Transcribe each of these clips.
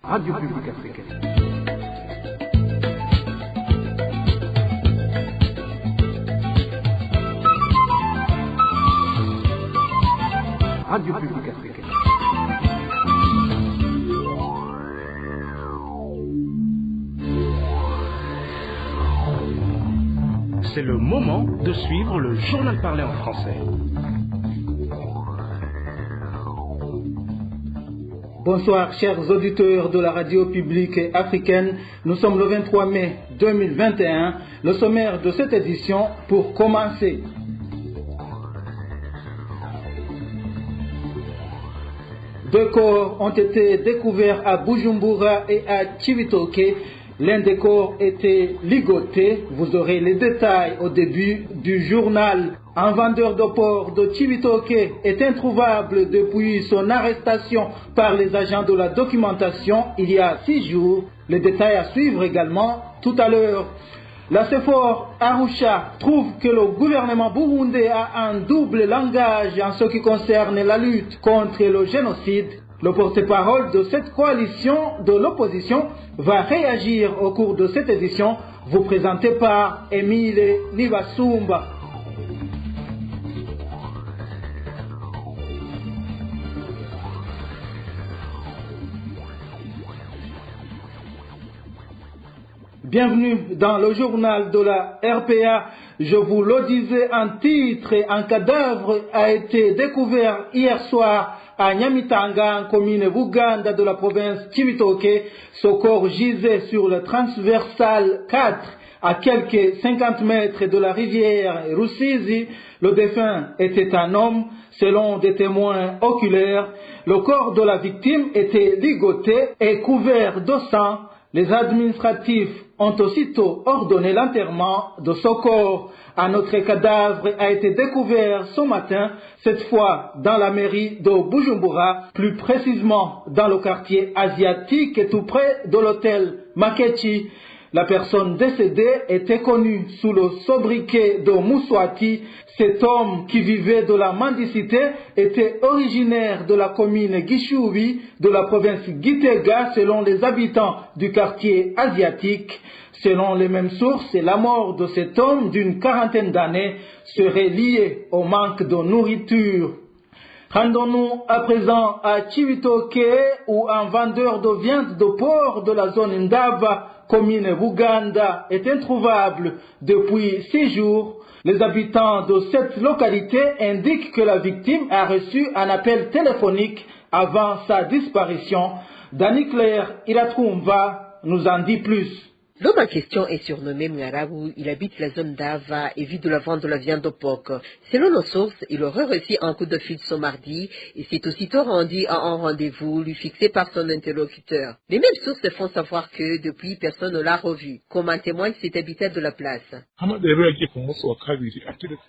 Radio Publique Africaine. Radio Publique Africaine. C'est le moment de suivre le journal parlé en français. Bonsoir chers auditeurs de la radio publique africaine, nous sommes le 23 mai 2021, le sommaire de cette édition pour commencer. Deux corps ont été découverts à Bujumbura et à Cibitoke. L'un des corps était ligoté. Vous aurez les détails au début du journal. Un vendeur de porc de Cibitoke est introuvable depuis son arrestation par les agents de la documentation il y a 6 jours. Les détails à suivre également tout à l'heure. La CEFOR Arusha trouve que le gouvernement burundais a un double langage en ce qui concerne la lutte contre le génocide. Le porte-parole de cette coalition de l'opposition va réagir au cours de cette édition, vous présentée par Émile Nivasumba. Bienvenue dans le journal de la RPA. Je vous le disais en titre, un cadavre a été découvert hier soir à Nyamitanga, en commune Buganda de la province Cibitoke. Ce corps gisait sur le transversal 4 à quelques 50 mètres de la rivière Rusizi. Le défunt était un homme, selon des témoins oculaires. Le corps de la victime était ligoté et couvert de sang. Les administratifs ont aussitôt ordonné l'enterrement de ce corps. Un autre cadavre a été découvert ce matin, cette fois dans la mairie de Bujumbura, plus précisément dans le quartier asiatique et tout près de l'hôtel Makechi. La personne décédée était connue sous le sobriquet de Mouswati. Cet homme qui vivait de la mendicité était originaire de la commune Gishubi de la province Gitega selon les habitants du quartier asiatique. Selon les mêmes sources, la mort de cet homme d'une quarantaine d'années serait liée au manque de nourriture. Rendons-nous à présent à Cibitoke où un vendeur de viande de porc de la zone Ndava, commune Buganda, est introuvable depuis 6 jours. Les habitants de cette localité indiquent que la victime a reçu un appel téléphonique avant sa disparition. Danny Claire Iratrumva nous en dit plus. L'homme en question est surnommé Mngarabu, il habite la zone d'Ava et vit de la vente de la viande de porc. Selon nos sources, il aurait reçu un coup de fil ce mardi et s'est aussitôt rendu à un rendez-vous lui fixé par son interlocuteur. Les mêmes sources font savoir que depuis personne ne l'a revu, comme en témoigne cet habitat de la place.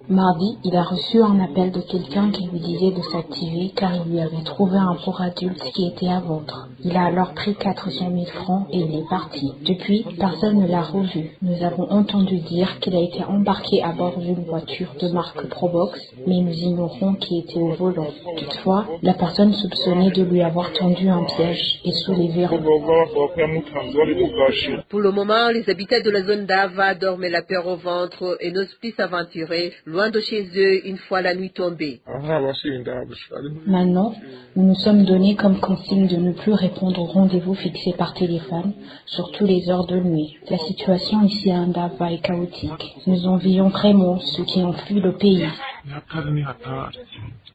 Mardi, il a reçu un appel de quelqu'un qui lui disait de s'activer car il lui avait trouvé un porc adulte qui était à vendre. Il a alors pris 400 000 francs et il est parti. Depuis, personne ne l'a revu. Nous avons entendu dire qu'il a été embarqué à bord d'une voiture de marque Probox, mais nous ignorons qui était au volant. Toutefois, la personne soupçonnée de lui avoir tendu un piège est sous les verrous. Pour le moment, les habitants de la zone d'Ava dorment la peur au ventre et n'osent plus s'aventurer loin de chez eux une fois la nuit tombée. Maintenant, nous nous sommes donnés comme consigne de ne plus répondre aux rendez-vous fixés par téléphone, surtout les heures de nuit. La situation ici à Ndava est chaotique. Nous envions vraiment ceux qui ont fui le pays.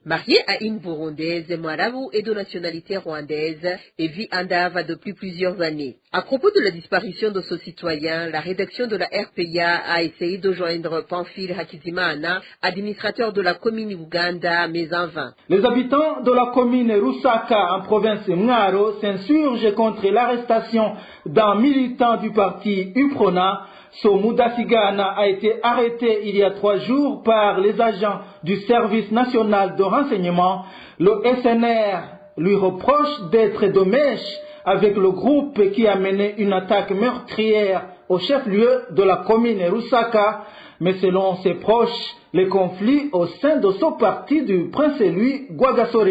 Marié à une Burundaise, Mwarabu est de nationalité rwandaise et vit à Ndava depuis plusieurs années. À propos de la disparition de ce citoyen, la rédaction de la RPA a essayé de joindre Pamphile Hakizimana, administrateur de la commune Uganda, mais en vain. Les habitants de la commune Rusaka en province Mwaro s'insurgent contre l'arrestation d'un militant du parti UPRONA. Mudasigana a été arrêté il y a 3 jours par les agents du service national de renseignement. Le SNR lui reproche d'être de mèche avec le groupe qui a mené une attaque meurtrière au chef-lieu de la commune Rusaka. Mais selon ses proches, les conflits au sein de ce parti du prince Louis Rwagasore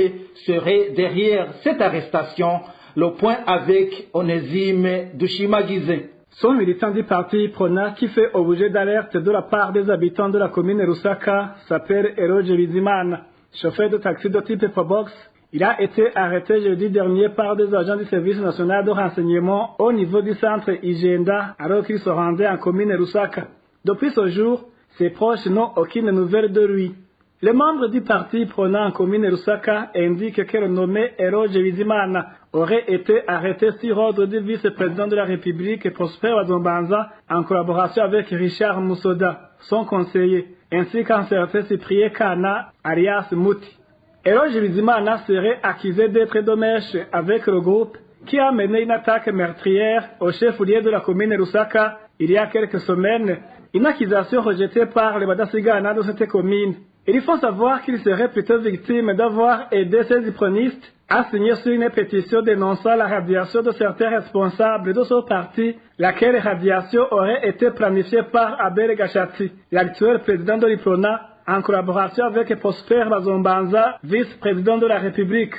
seraient derrière cette arrestation. Le point avec Onésime Dushimagize. Son militant du parti Prona qui fait objet d'alerte de la part des habitants de la commune Rusaka s'appelle Eroge Bizimana. Chauffeur de taxi de type Probox, il a été arrêté jeudi dernier par des agents du service national de renseignement au niveau du centre Igenda alors qu'il se rendait en commune Rusaka. Depuis ce jour, ses proches n'ont aucune nouvelle de lui. Les membres du parti Prona en commune Rusaka indiquent que le nommé Eroge Bizimana aurait été arrêté sur ordre du vice-président de la République Prosper Bazombanza en collaboration avec Richard Moussoda, son conseiller, ainsi qu'un certain Cyprien Kana alias Mouti. Eroge Bizimana serait accusé d'être de mèche avec le groupe qui a mené une attaque meurtrière au chef-lieu de la commune Rusaka il y a quelques semaines, une accusation rejetée par les Badasigana de cette commune. Il faut savoir qu'il serait plutôt victime d'avoir aidé ces ipronistes à signer sur une pétition dénonçant la radiation de certains responsables de ce parti, laquelle radiation aurait été planifiée par Abel Gachati, l'actuel président de l'Iprona, en collaboration avec Prosper Bazombanza, vice-président de la République.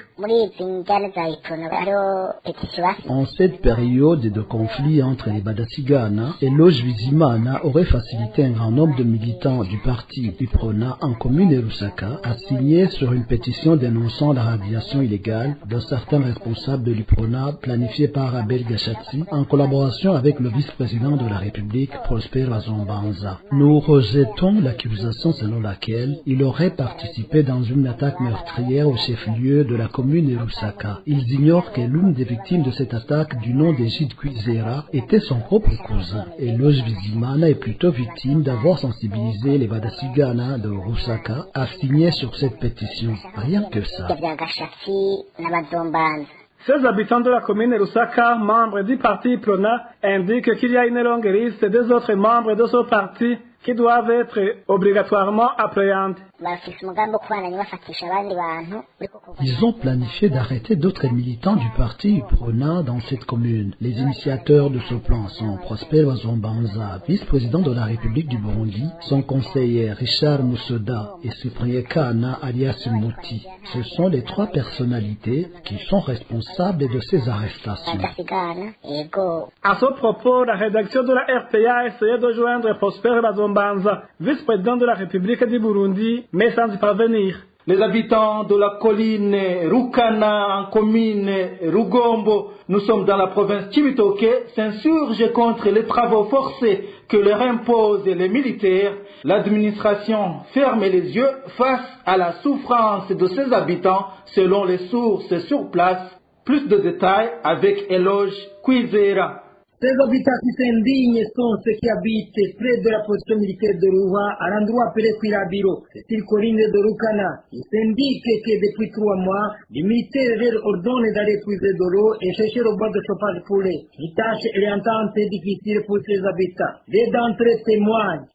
En cette période de conflit entre les Badasigana, Eroge Bizimana aurait facilité un grand nombre de militants du parti Iprona en commune Rusaka à signer sur une pétition dénonçant la radiation illégale de certains responsables de l'Iprona planifiée par Abel Gachati en collaboration avec le vice-président de la République Prosper Bazombanza. Nous rejetons l'accusation selon laquelle il aurait participé dans une attaque meurtrière au chef-lieu de la commune Rusaka. Ils ignorent que l'une des victimes de cette attaque du nom d'Egide Kwizera était son propre cousin. Eroge Bizimana est plutôt victime d'avoir sensibilisé les Badasigana de Rusaka à signer sur cette pétition. Rien que ça. Ces habitants de la commune Rusaka, membres du parti Prona, indiquent qu'il y a une longue liste des autres membres de ce parti qui doivent être obligatoirement appréhendés. Ils ont planifié d'arrêter d'autres militants du parti Prona dans cette commune. Les initiateurs de ce plan sont Prosper Bazombanza, vice-président de la République du Burundi, son conseiller Richard Moussoda et Cyprien Kana alias Mouti. Ce sont les trois personnalités qui sont responsables de ces arrestations. À ce propos, la rédaction de la RPA a essayé de joindre Prosper Bazombanza, vice-président de la République du Burundi, mais sans y parvenir. Les habitants de la colline Rukana en commune Rugombo, nous sommes dans la province Cibitoke, s'insurgent contre les travaux forcés que leur imposent les militaires. L'administration ferme les yeux face à la souffrance de ses habitants selon les sources sur place. Plus de détails avec Eroge Kwizera. Ces habitants qui s'indignent sont ceux qui habitent près de la position militaire de Ruwa, à l'endroit appelé Kwirabiro, c'est colline de Rukana. Ils s'indiquent que depuis 3 mois, les militaires leur ordonnent d'aller puiser de l'eau et chercher au bois de chauffage pour les. Une tâche et l'entente est difficile pour ces habitants. Les d'entre eux témoignent.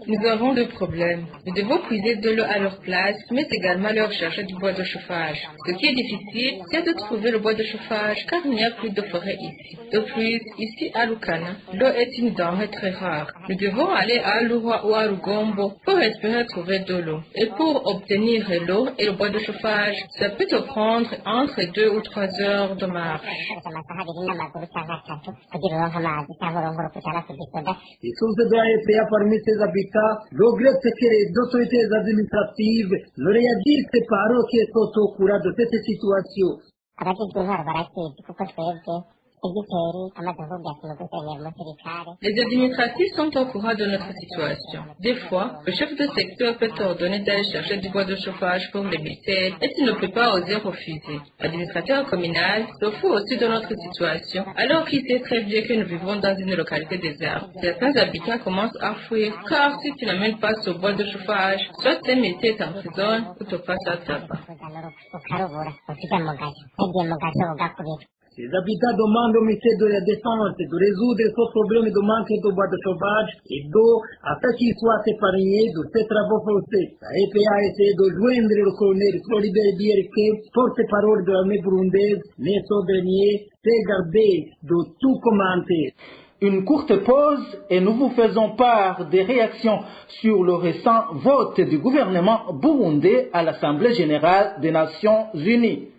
Nous avons deux problèmes. Nous devons puiser de l'eau à leur place, mais également leur chercher du bois de chauffage. Ce qui est difficile, c'est de trouver le bois de chauffage, car il n'y a plus de forêt ici. De plus, ici à Rukana, l'eau est une denrée très rare. Nous devons aller à Luwa ou à Rugombo pour espérer trouver de l'eau. Et pour obtenir l'eau et le bois de chauffage, ça peut te prendre entre 2 ou 3 heures de marche. Les sources de la RPA parmi ces habitants regrettent que les autorités administratives ne réagissent pas alors qu'ils sont au courant de cette situation. Les administratifs sont au courant de notre situation. Des fois, le chef de secteur peut ordonner d'aller chercher du bois de chauffage pour les militaires et tu ne peux pas oser refuser. L'administrateur communal se fout aussi de notre situation alors qu'il sait très bien que nous vivons dans une localité déserte. Certains habitants commencent à fuir car si tu n'amènes pas ce bois de chauffage, soit tes militaires t'emprisonnent ou te passent à tabac. Les habitants demandent au ministère de la Défense de résoudre ce problème de manque de bois de chauffage et d'eau afin qu'ils soient épargnés de ces travaux forcés. La RPA a essayé de joindre le colonel Floribert Bierke, porte-parole de l'armée burundaise, mais ce dernier s'est gardé de tout commenter. une courte pause et nous vous faisons part des réactions sur le récent vote du gouvernement burundais à l'Assemblée générale des Nations unies.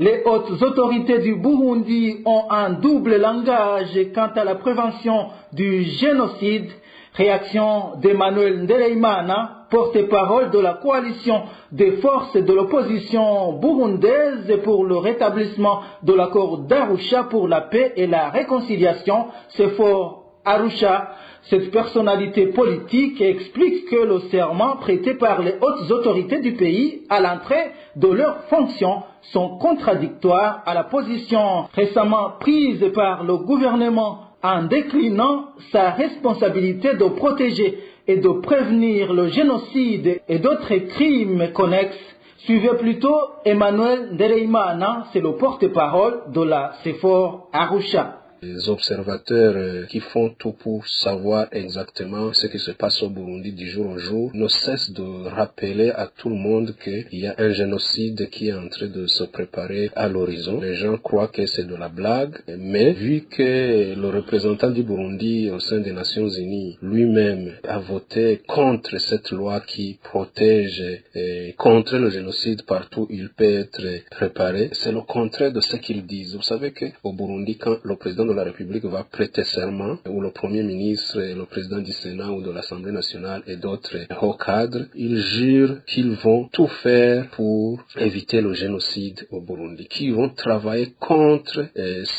Les hautes autorités du Burundi ont un double langage quant à la prévention du génocide. Réaction d'Emmanuel Ndereimana, porte-parole de la coalition des forces de l'opposition burundaise pour le rétablissement de l'accord d'Arusha pour la paix et la réconciliation, CEFOR Arusha. Cette personnalité politique explique que le serment prêté par les hautes autorités du pays à l'entrée de leurs fonctions sont contradictoires à la position récemment prise par le gouvernement en déclinant sa responsabilité de protéger et de prévenir le génocide et d'autres crimes connexes. Suivez plutôt Emmanuel Ndereimana, c'est le porte-parole de la CEFOR Arusha. Les observateurs qui font tout pour savoir exactement ce qui se passe au Burundi du jour au jour ne cessent de rappeler à tout le monde qu'il y a un génocide qui est en train de se préparer à l'horizon. Les gens croient que c'est de la blague, mais vu que le représentant du Burundi au sein des Nations Unies lui-même a voté contre cette loi qui protège et contre le génocide partout où il peut être préparé, c'est le contraire de ce qu'ils disent. Vous savez qu'au Burundi, quand le président de la République va prêter serment, ou le Premier ministre, le président du Sénat ou de l'Assemblée nationale et d'autres hauts cadres, ils jurent qu'ils vont tout faire pour éviter le génocide au Burundi, qu'ils vont travailler contre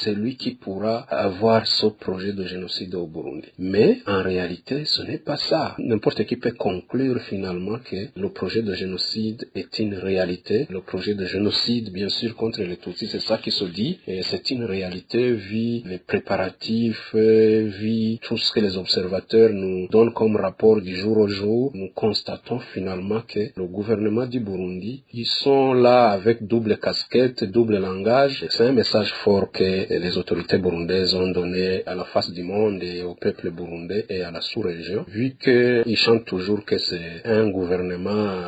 celui qui pourra avoir ce projet de génocide au Burundi. Mais en réalité, ce n'est pas ça. N'importe qui peut conclure finalement que le projet de génocide est une réalité. Le projet de génocide, bien sûr, contre les Tutsis, c'est ça qui se dit, et c'est une réalité vu les préparatifs, vu tout ce que les observateurs nous donnent comme rapport du jour au jour. Nous constatons finalement que le gouvernement du Burundi, ils sont là avec double casquette, double langage. C'est un message fort que les autorités burundaises ont donné à la face du monde et au peuple burundais et à la sous-région, vu qu'ils chantent toujours que c'est un gouvernement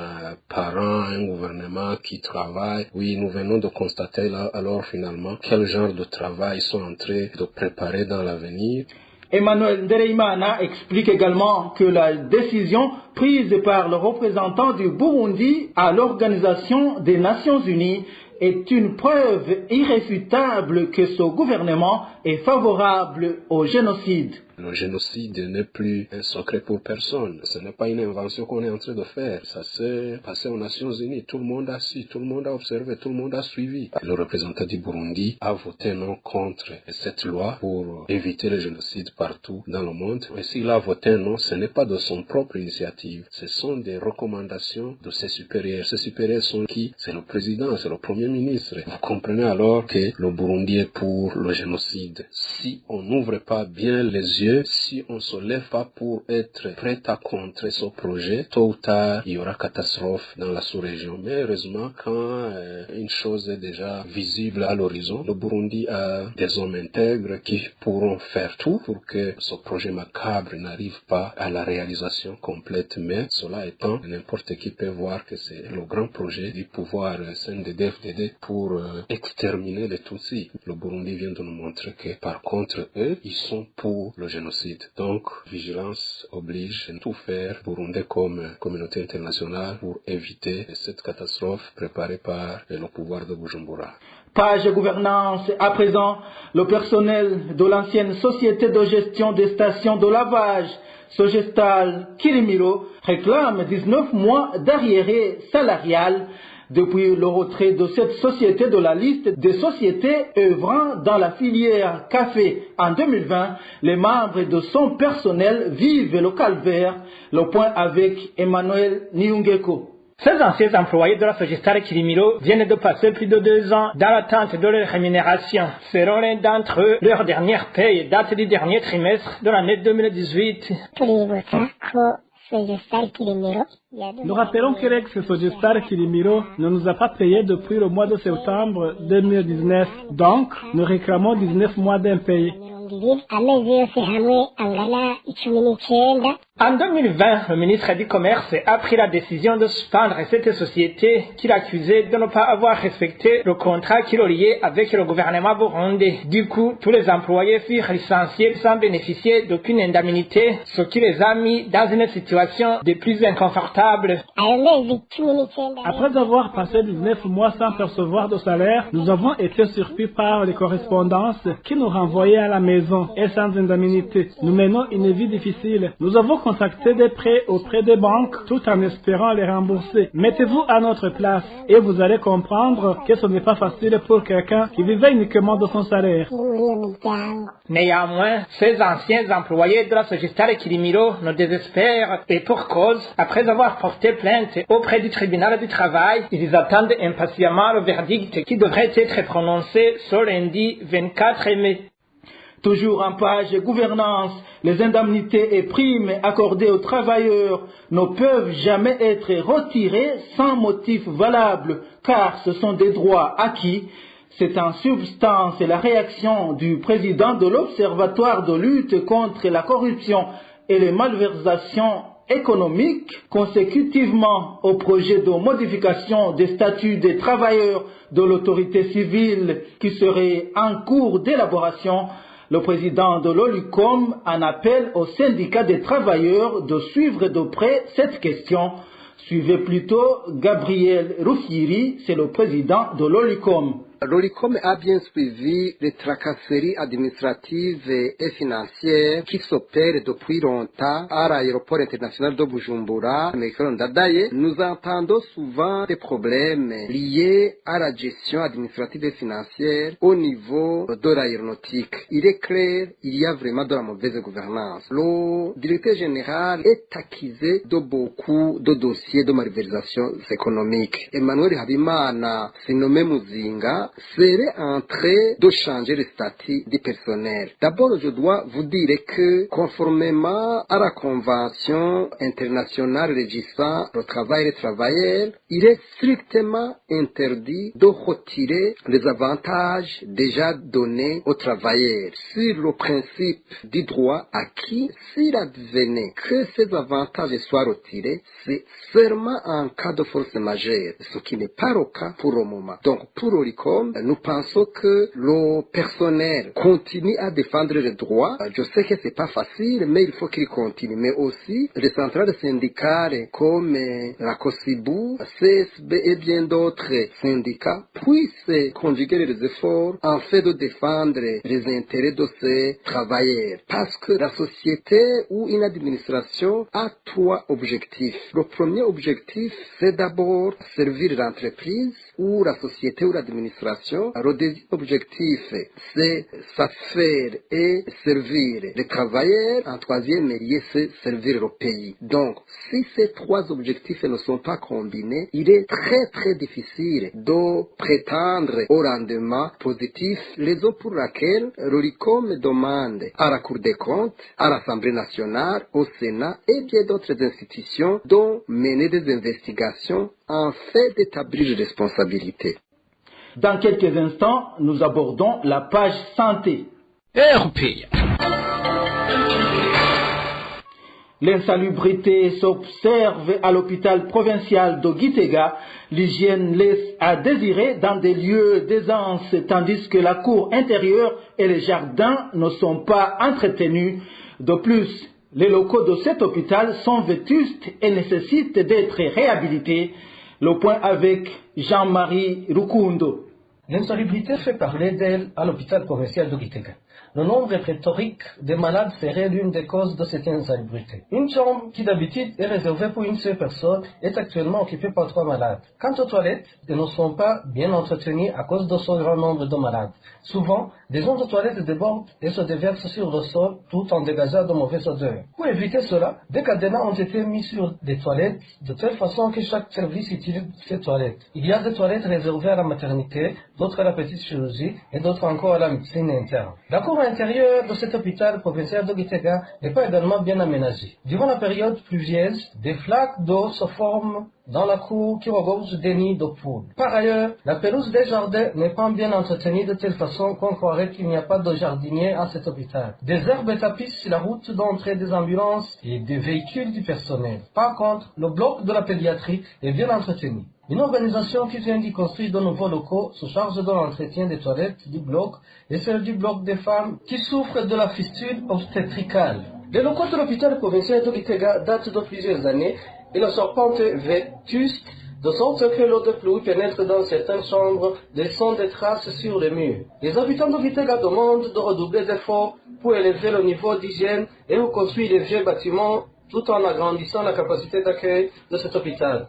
parent, un gouvernement qui travaille. Oui, nous venons de constater là, alors finalement, quel genre de travail ils sont en train de préparer dans l'avenir. Emmanuel Ndereimana explique également que la décision prise par le représentant du Burundi à l'Organisation des Nations Unies est une preuve irréfutable que ce gouvernement est favorable au génocide. Le génocide n'est plus un secret pour personne. Ce n'est pas une invention qu'on est en train de faire. Ça s'est passé aux Nations Unies. Tout le monde a su, tout le monde a observé, tout le monde a suivi. Le représentant du Burundi a voté non contre cette loi pour éviter le génocide partout dans le monde. Et s'il a voté non, ce n'est pas de son propre initiative. Ce sont des recommandations de ses supérieurs. Ses supérieurs sont qui? C'est le président, c'est le premier ministre. Vous comprenez alors que le Burundi est pour le génocide. Si on n'ouvre pas bien les yeux, si on ne se lève pas pour être prêt à contrer ce projet, tôt ou tard, il y aura catastrophe dans la sous-région. Mais heureusement, quand une chose est déjà visible à l'horizon, le Burundi a des hommes intègres qui pourront faire tout pour que ce projet macabre n'arrive pas à la réalisation complète. Mais cela étant, n'importe qui peut voir que c'est le grand projet du pouvoir CNDD-FDD pour exterminer les Tutsis. Le Burundi vient de nous montrer que, par contre, eux, ils sont pour le génocide. Donc, vigilance oblige à tout faire, Burundais comme communauté internationale, pour éviter cette catastrophe préparée par le pouvoir de Bujumbura. Page gouvernance, à présent, le personnel de l'ancienne société de gestion des stations de lavage, Sogestal Kirimiro, réclame 19 mois d'arriéré salarial. Depuis le retrait de cette société de la liste des sociétés œuvrant dans la filière café en 2020, les membres de son personnel vivent le calvaire. Le point avec Emmanuel Niungeko. Ces anciens employés de la Sogestal Kirimiro viennent de passer plus de 2 ans dans l'attente de leur rémunération. Selon l'un d'entre eux, leur dernière paye date du dernier trimestre de l'année 2018. Nous rappelons que l'ex-Sogestal Kirimiro ne nous a pas payé depuis le mois de septembre 2019. Donc, nous réclamons 19 mois d'impayés. En 2020, le ministre du Commerce a pris la décision de suspendre cette société qu'il accusait de ne pas avoir respecté le contrat qui le liait avec le gouvernement burundais. Du coup, tous les employés furent licenciés sans bénéficier d'aucune indemnité, ce qui les a mis dans une situation de plus inconfortable. Après avoir passé 19 mois sans percevoir de salaire, nous avons été surpris par les correspondances qui nous renvoyaient à la maison et sans indemnité. Nous menons une vie difficile. Nous avons contacté des prêts auprès des banques tout en espérant les rembourser. Mettez-vous à notre place et vous allez comprendre que ce n'est pas facile pour quelqu'un qui vivait uniquement de son salaire. Néanmoins, ces anciens employés de la Sogestare Kilimiro ne désespèrent et pour cause, après avoir porté plainte auprès du tribunal du travail, ils attendent impatiemment le verdict qui devrait être prononcé ce lundi 24 mai. Toujours en page gouvernance, les indemnités et primes accordées aux travailleurs ne peuvent jamais être retirées sans motif valable, car ce sont des droits acquis. C'est en substance la réaction du président de l'Observatoire de lutte contre la corruption et les malversations économiques consécutivement au projet de modification des statuts des travailleurs de l'autorité civile qui serait en cours d'élaboration. Le président de l'OLUCOM en appelle au syndicat des travailleurs de suivre de près cette question. Suivez plutôt Gabriel Rufiri, c'est le président de l'OLUCOM. L'OLUCOM a bien suivi les tracasseries administratives et financières qui s'opèrent depuis longtemps à l'aéroport international de Bujumbura, Ndadaye. Nous entendons souvent des problèmes liés à la gestion administrative et financière au niveau de l'aéronautique. Il est clair, il y a vraiment de la mauvaise gouvernance. Le directeur général est accusé de beaucoup de dossiers de malversation économique. Emmanuel Habimana, c'est nommé Muzinga, serait en train de changer le statut du personnel. D'abord, je dois vous dire que, conformément à la Convention internationale régissant le travail et les travailleurs, il est strictement interdit de retirer les avantages déjà donnés aux travailleurs. Sur le principe du droit acquis, s'il advenait que ces avantages soient retirés, c'est seulement en cas de force majeure, ce qui n'est pas le cas pour le moment. Donc, pour l'OLUCOM, nous pensons que le personnel continue à défendre les droits. Je sais que c'est pas facile, mais il faut qu'il continue. Mais aussi, les centrales syndicales comme la COSIBU, CSB et bien d'autres syndicats puissent conjuguer les efforts en fait de défendre les intérêts de ces travailleurs. Parce que la société ou une administration a trois objectifs. Le premier objectif, c'est d'abord servir l'entreprise ou la société ou l'administration. Le deuxième objectif, c'est satisfaire et servir les travailleurs. En troisième lieu, c'est servir le pays. Donc, si ces trois objectifs ne sont pas combinés, il est très très difficile de prétendre au rendement positif, raison pour laquelle l'OLUCOM demande à la Cour des comptes, à l'Assemblée nationale, au Sénat et bien d'autres institutions de mener des investigations en fait d'établir les responsabilités. Dans quelques instants, nous abordons la page santé. RPA. L'insalubrité s'observe à l'hôpital provincial de Gitega. L'hygiène laisse à désirer dans des lieux d'aisance, tandis que la cour intérieure et les jardins ne sont pas entretenus. De plus, les locaux de cet hôpital sont vétustes et nécessitent d'être réhabilités. Le point avec Jean-Marie Rukundo. L'insalubrité fait parler d'elle à l'hôpital provincial de Gitega. Le nombre pléthorique des malades serait l'une des causes de cette insalubrité. Une chambre qui d'habitude est réservée pour une seule personne est actuellement occupée par 3 malades. Quant aux toilettes, elles ne sont pas bien entretenues à cause de ce grand nombre de malades. Souvent, des ondes de toilettes débordent et se déversent sur le sol tout en dégageant de mauvaises odeurs. Pour éviter cela, des cadenas ont été mis sur des toilettes de telle façon que chaque service utilise ces toilettes. Il y a des toilettes réservées à la maternité, d'autres à la petite chirurgie et d'autres encore à la médecine interne. La cour intérieure de cet hôpital provincial de Gitega n'est pas également bien aménagée. Durant la période pluvieuse, des flaques d'eau se forment dans la cour qui regorge des nids de poules. Par ailleurs, la pelouse des jardins n'est pas bien entretenue de telle façon qu'on croirait qu'il n'y a pas de jardinier à cet hôpital. Des herbes tapissent la route d'entrée des ambulances et des véhicules du personnel. Par contre, le bloc de la pédiatrie est bien entretenu. Une organisation qui vient d'y construire de nouveaux locaux se charge de l'entretien des toilettes du bloc et celle du bloc des femmes qui souffrent de la fistule obstétricale. Les locaux de l'hôpital provincial de Gitega datent de plusieurs années et la charpente est vétuste, de sorte que l'eau de pluie pénètre dans certaines chambres, laissant des traces sur les murs. Les habitants de Gitega demandent de redoubler d'efforts pour élever le niveau d'hygiène et reconstruire les vieux bâtiments tout en agrandissant la capacité d'accueil de cet hôpital.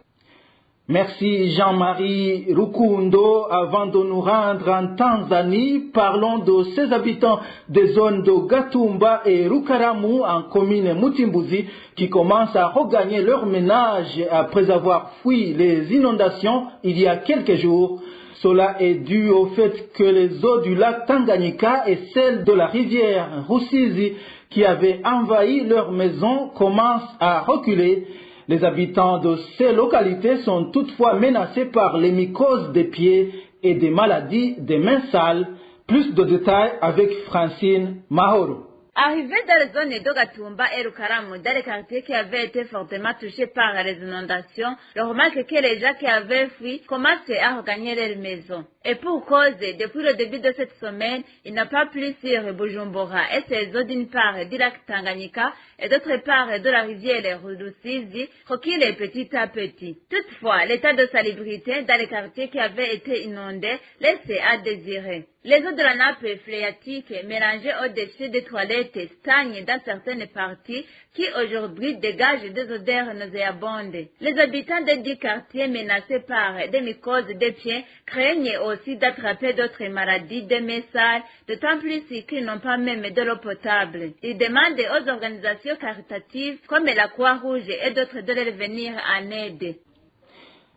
Merci Jean-Marie Rukundo. Avant de nous rendre en Tanzanie, parlons de ces habitants des zones de Gatumba et Rukaramu en commune Mutimbuzi qui commencent à regagner leur ménage après avoir fui les inondations il y a quelques jours. Cela est dû au fait que les eaux du lac Tanganyika et celles de la rivière Rusizi qui avaient envahi leurs maisons commencent à reculer. Les habitants de ces localités sont toutefois menacés par les mycoses des pieds et des maladies des mains sales. Plus de détails avec Francine Mahoro. Arrivé dans les zones de Gatumba et Rukaramu, dans les quartiers qui avaient été fortement touchés par les inondations, on remarque que les gens qui avaient fui commencent à regagner leurs maisons. Et pour cause, depuis le début de cette semaine, il n'a pas plu sur Bujumbura et ses eaux d'une part du lac Tanganyika et d'autre part de la rivière Rusizi reculent petit à petit. Toutefois, l'état de salubrité dans les quartiers qui avaient été inondés laisse à désirer. Les eaux de la nappe phréatique mélangées aux déchets des toilettes stagnent dans certaines parties qui aujourd'hui dégagent des odeurs nauséabondes. Les habitants des 10 quartiers menacés par des mycoses des pieds craignent aussi d'attraper d'autres maladies des mains sales, d'autant plus qu'ils n'ont pas même de l'eau potable. Ils demandent aux organisations caritatives comme la Croix-Rouge et d'autres de leur venir en aide.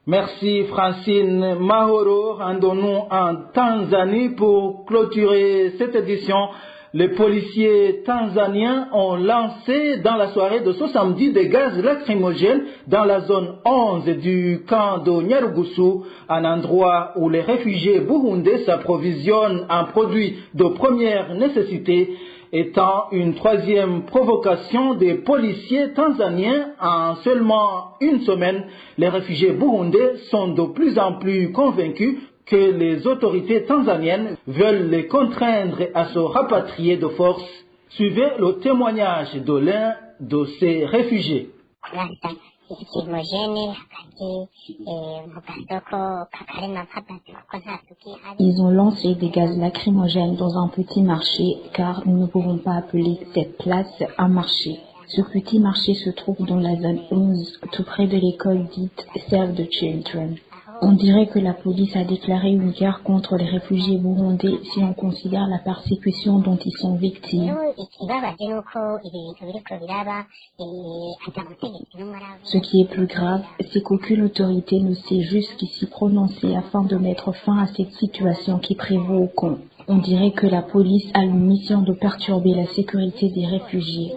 Merci Francine Mahoro. Rendons-nous en Tanzanie pour clôturer cette édition. Les policiers tanzaniens ont lancé dans la soirée de ce samedi des gaz lacrymogènes dans la zone 11 du camp de Nyarugusu, un endroit où les réfugiés burundais s'approvisionnent en produits de première nécessité, étant une troisième provocation des policiers tanzaniens en seulement une semaine. Les réfugiés burundais sont de plus en plus convaincus que les autorités tanzaniennes veulent les contraindre à se rapatrier de force. Suivez le témoignage de l'un de ces réfugiés. Ils ont lancé des gaz lacrymogènes dans un petit marché car nous ne pouvons pas appeler cette place un marché. Ce petit marché se trouve dans la zone 11, tout près de l'école dite Save the Children. On dirait que la police a déclaré une guerre contre les réfugiés burundais si on considère la persécution dont ils sont victimes. Ce qui est plus grave, c'est qu'aucune autorité ne s'est jusqu'ici prononcée afin de mettre fin à cette situation qui prévaut au camp. On dirait que la police a une mission de perturber la sécurité des réfugiés.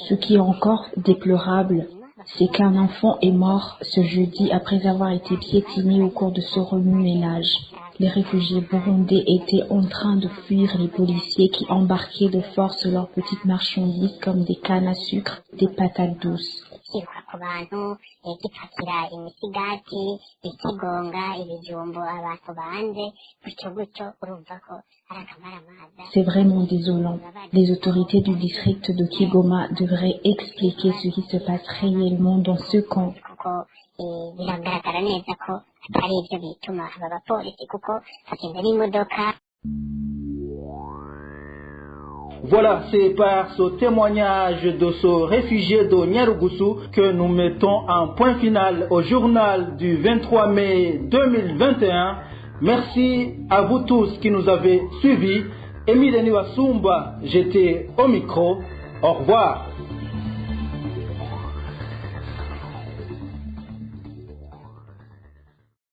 Ce qui est encore déplorable, c'est qu'un enfant est mort ce jeudi après avoir été piétiné au cours de ce remue-ménage. Les réfugiés burundais étaient en train de fuir les policiers qui embarquaient de force leurs petites marchandises comme des cannes à sucre, des patates douces. C'est vraiment désolant. Les autorités du district de Kigoma devraient expliquer ce qui se passe réellement dans ce camp. Voilà, c'est par ce témoignage de ce réfugié de Nyarugusu que nous mettons un point final au journal du 23 mai 2021. Merci à vous tous qui nous avez suivis. Emile Niwasumba, j'étais au micro. Au revoir.